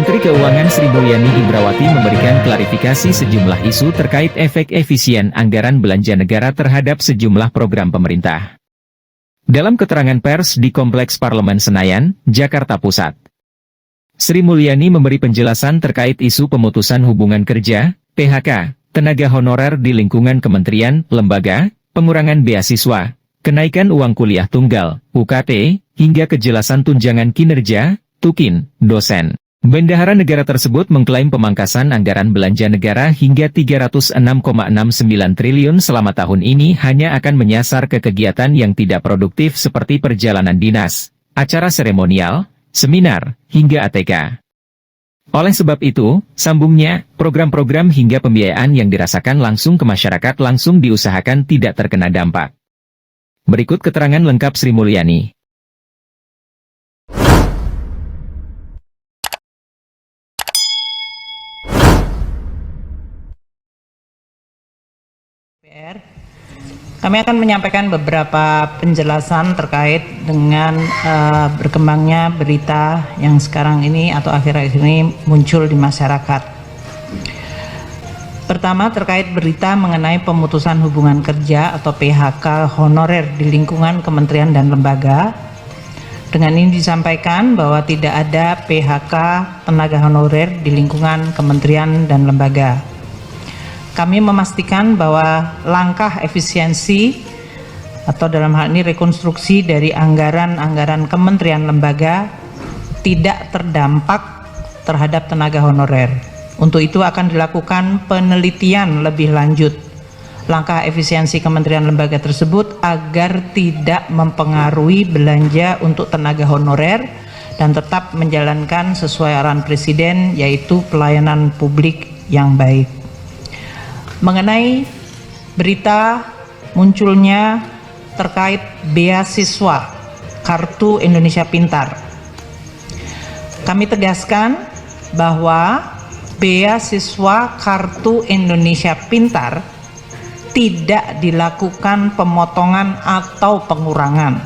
Menteri Keuangan Sri Mulyani Indrawati memberikan klarifikasi sejumlah isu terkait efek efisien anggaran belanja negara terhadap sejumlah program pemerintah. Dalam keterangan pers di Kompleks Parlemen Senayan, Jakarta Pusat, Sri Mulyani memberi penjelasan terkait isu pemutusan hubungan kerja, PHK, tenaga honorer di lingkungan kementerian, lembaga, pengurangan beasiswa, kenaikan uang kuliah tunggal, UKT, hingga kejelasan tunjangan kinerja, TUKIN, dosen. Bendahara negara tersebut mengklaim pemangkasan anggaran belanja negara hingga 306,69 triliun selama tahun ini hanya akan menyasar ke kegiatan yang tidak produktif seperti perjalanan dinas, acara seremonial, seminar, hingga ATK. Oleh sebab itu, sambungnya, program-program hingga pembiayaan yang dirasakan langsung ke masyarakat langsung diusahakan tidak terkena dampak. Berikut keterangan lengkap Sri Mulyani. Kami akan menyampaikan beberapa penjelasan terkait dengan berkembangnya berita yang sekarang ini atau akhir-akhir ini muncul di masyarakat. Pertama, terkait berita mengenai pemutusan hubungan kerja atau PHK honorer di lingkungan kementerian dan lembaga. Dengan ini disampaikan bahwa tidak ada PHK tenaga honorer di lingkungan kementerian dan lembaga. Kami memastikan bahwa langkah efisiensi atau dalam hal ini rekonstruksi dari anggaran-anggaran kementerian lembaga tidak terdampak terhadap tenaga honorer. Untuk itu akan dilakukan penelitian lebih lanjut langkah efisiensi kementerian lembaga tersebut agar tidak mempengaruhi belanja untuk tenaga honorer dan tetap menjalankan sesuai arahan Presiden, yaitu pelayanan publik yang baik. Mengenai berita munculnya terkait beasiswa Kartu Indonesia Pintar, kami tegaskan bahwa beasiswa Kartu Indonesia Pintar tidak dilakukan pemotongan atau pengurangan.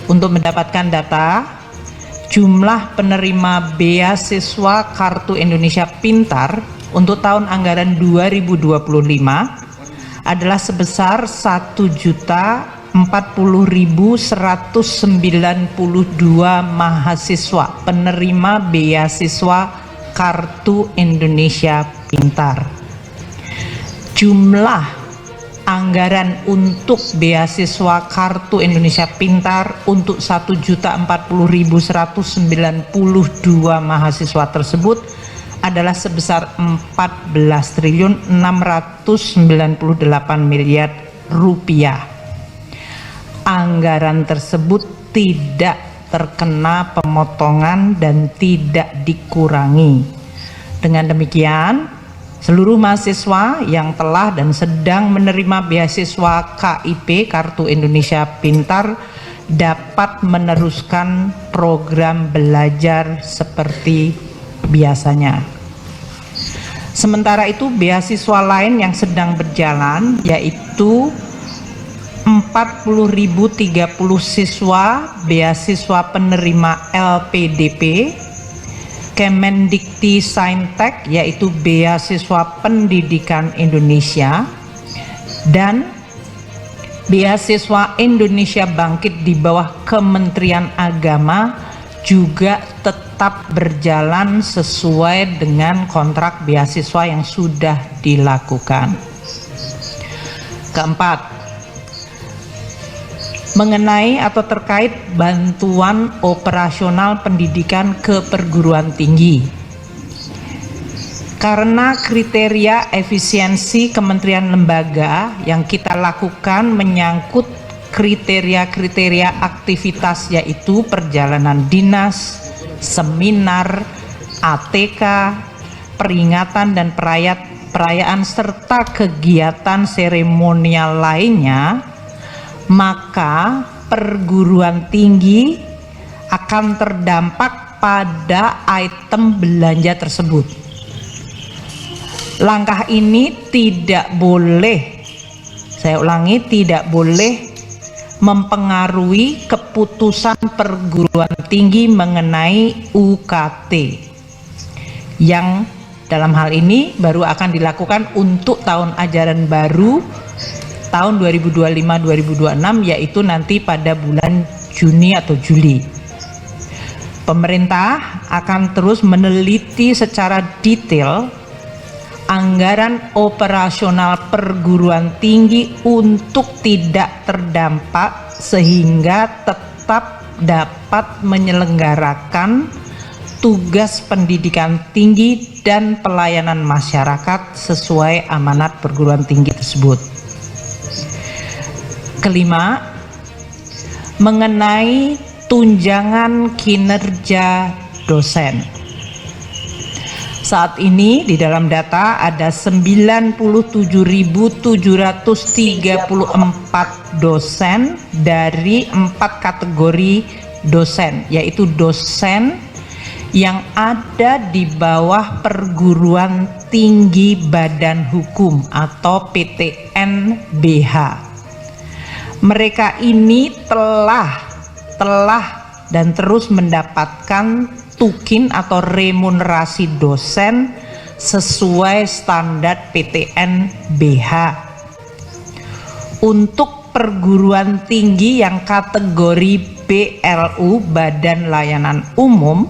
Untuk mendapatkan data, jumlah penerima beasiswa Kartu Indonesia Pintar untuk tahun anggaran 2025 adalah sebesar 1.040.192 mahasiswa penerima beasiswa Kartu Indonesia Pintar. Jumlah anggaran untuk beasiswa Kartu Indonesia Pintar untuk 1.040.192 mahasiswa tersebut adalah sebesar 14.698 miliar rupiah. Anggaran tersebut tidak terkena pemotongan dan tidak dikurangi. Dengan demikian, seluruh mahasiswa yang telah dan sedang menerima beasiswa KIP Kartu Indonesia Pintar dapat meneruskan program belajar seperti biasanya. Sementara itu, beasiswa lain yang sedang berjalan yaitu 40.030 siswa beasiswa penerima LPDP Kemendikti Saintek, yaitu beasiswa pendidikan Indonesia, dan beasiswa Indonesia Bangkit di bawah Kementerian Agama juga tetap berjalan sesuai dengan kontrak beasiswa yang sudah dilakukan. Keempat, mengenai atau terkait bantuan operasional pendidikan ke perguruan tinggi. Karena kriteria efisiensi kementerian lembaga yang kita lakukan menyangkut kriteria-kriteria aktivitas, yaitu perjalanan dinas, seminar, ATK, peringatan dan perayaan serta kegiatan seremonial lainnya, maka perguruan tinggi akan terdampak pada item belanja tersebut. Langkah ini tidak boleh, saya ulangi, tidak boleh mempengaruhi keputusan perguruan tinggi mengenai UKT. yang dalam hal ini baru akan dilakukan untuk tahun ajaran baru tahun 2025-2026, yaitu nanti pada bulan Juni atau Juli. Pemerintah akan terus meneliti secara detail anggaran operasional perguruan tinggi untuk tidak terdampak sehingga tetap dapat menyelenggarakan tugas pendidikan tinggi dan pelayanan masyarakat sesuai amanat perguruan tinggi tersebut. Kelima, mengenai tunjangan kinerja dosen. Saat ini di dalam data ada 97.734 dosen dari 4 kategori dosen, yaitu dosen yang ada di bawah perguruan tinggi badan hukum atau PTN-BH. Mereka ini telah dan terus mendapatkan tukin atau remunerasi dosen sesuai standar PTN-BH. Untuk perguruan tinggi yang kategori BLU, Badan Layanan Umum,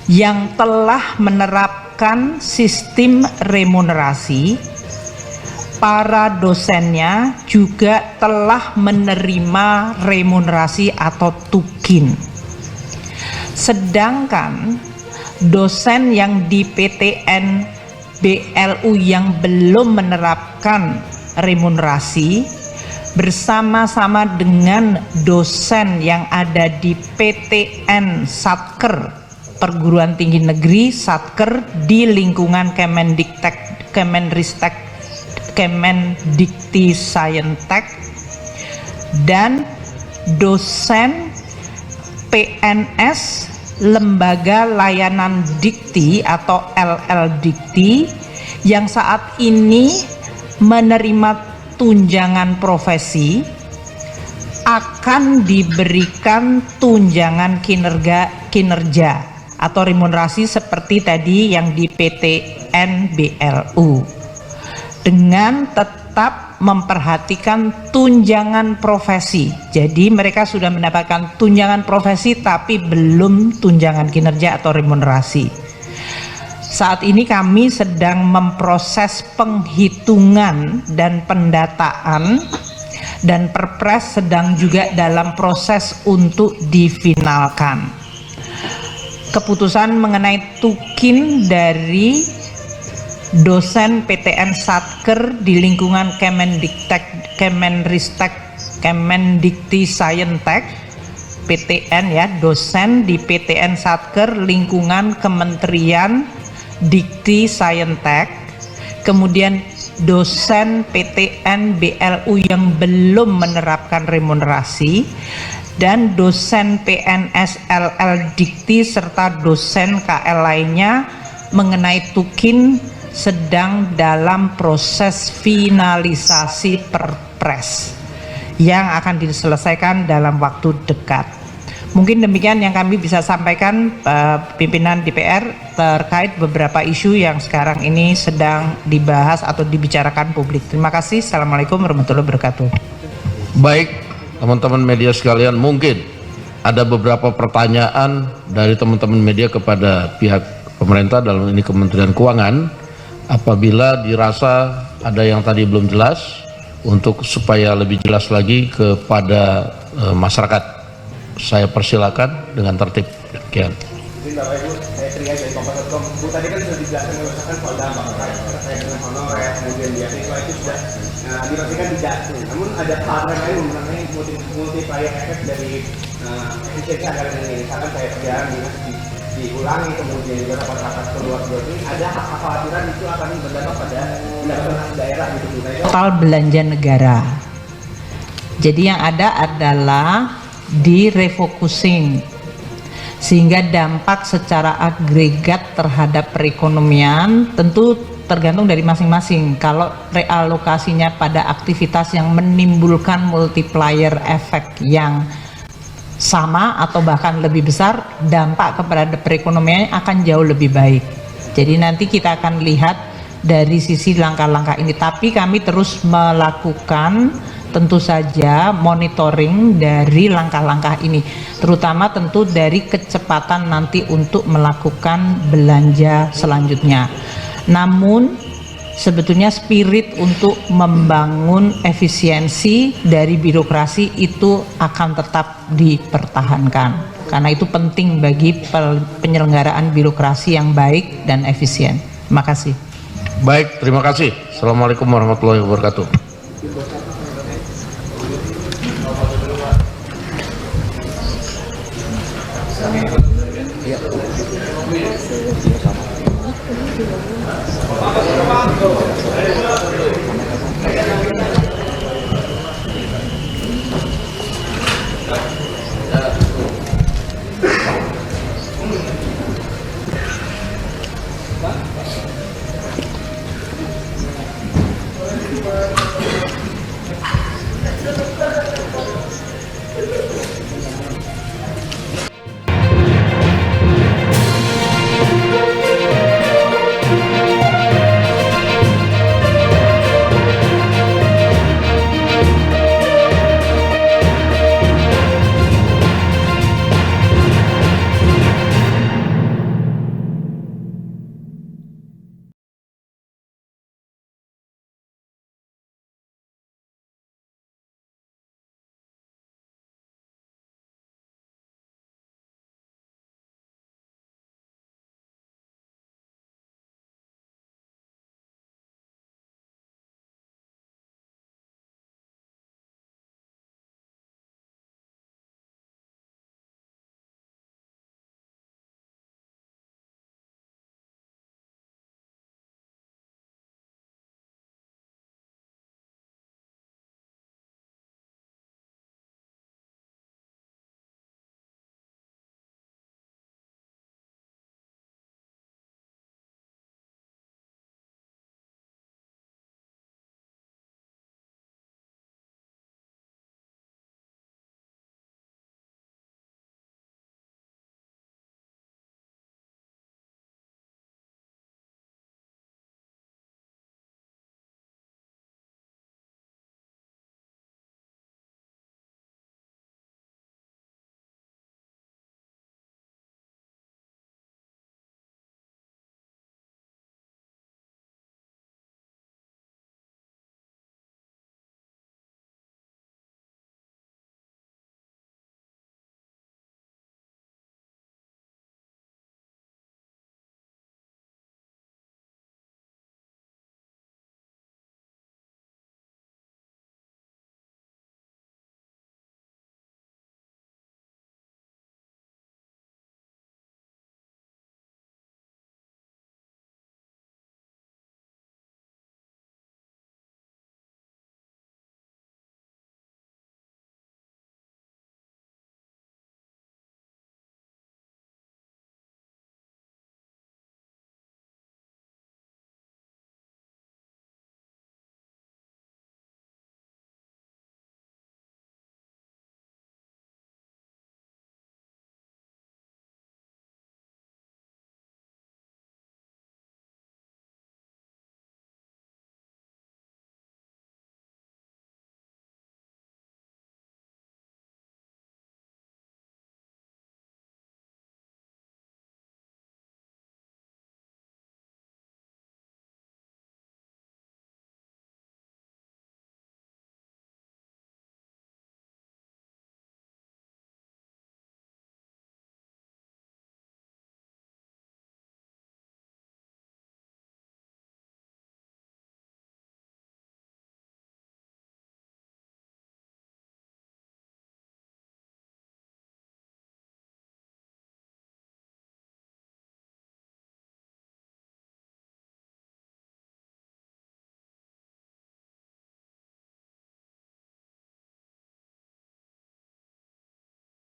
yang telah menerapkan sistem remunerasi, para dosennya juga telah menerima remunerasi atau tukin. Sedangkan dosen yang di PTN BLU yang belum menerapkan remunerasi bersama-sama dengan dosen yang ada di PTN Satker, perguruan tinggi negeri Satker di lingkungan Kemendikti Sayentek, dan dosen PNS Lembaga Layanan Dikti atau LL Dikti yang saat ini menerima tunjangan profesi akan diberikan tunjangan kinerja atau remunerasi seperti tadi yang di PTN BLU, dengan tetap memperhatikan tunjangan profesi. Jadi mereka sudah mendapatkan tunjangan profesi tapi belum tunjangan kinerja atau remunerasi. Saat ini kami sedang memproses penghitungan dan pendataan, dan Perpres sedang juga dalam proses untuk difinalkan. Keputusan mengenai tukin dari dosen PTN Satker di lingkungan Kemendikti Sayentek, PTN ya, dosen di PTN Satker lingkungan Kementerian Dikti Sayentek, kemudian dosen PTN BLU yang belum menerapkan remunerasi, dan dosen PNS LL Dikti serta dosen KL lainnya mengenai tukin sedang dalam proses finalisasi Perpres yang akan diselesaikan dalam waktu dekat. Mungkin demikian yang kami bisa sampaikan pimpinan DPR terkait beberapa isu yang sekarang ini sedang dibahas atau dibicarakan publik. Terima kasih. Assalamualaikum warahmatullahi wabarakatuh. Baik, teman-teman media sekalian, mungkin ada beberapa pertanyaan dari teman-teman media kepada pihak pemerintah, dalam ini Kementerian Keuangan. Apabila dirasa ada yang tadi belum jelas, untuk supaya lebih jelas lagi kepada masyarakat, saya persilakan dengan tertib. Demikian. Jadi Bapak Ibu, saya Tria dari Kompas.com. Bu, tadi kan sudah dijelaskan misalkan soal dampak terkait dengan honorer, kemudian beasiswa itu sudah dipastikan tidak. Namun ada hal lain mengenai multiplier efek dari efisiensi anggaran ini. Misalkan saya perjalanan dinas diulangi, kemudian juga rapat-rapat keluar ini, ada kekhawatiran itu akan berdampak pada pendapatan daerah gitu. Total belanja negara. Jadi yang ada adalah direfocusing, sehingga dampak secara agregat terhadap perekonomian tentu tergantung dari masing-masing. Kalau realokasinya pada aktivitas yang menimbulkan multiplier efek yang sama atau bahkan lebih besar, dampak kepada perekonomian akan jauh lebih baik. Jadi nanti kita akan lihat dari sisi langkah-langkah ini, tapi kami terus melakukan tentu saja monitoring dari langkah-langkah ini, terutama tentu dari kecepatan nanti untuk melakukan belanja selanjutnya. Namun sebetulnya spirit untuk membangun efisiensi dari birokrasi itu akan tetap dipertahankan, karena itu penting bagi penyelenggaraan birokrasi yang baik dan efisien. Terima kasih. Baik, terima kasih. Assalamualaikum warahmatullahi wabarakatuh.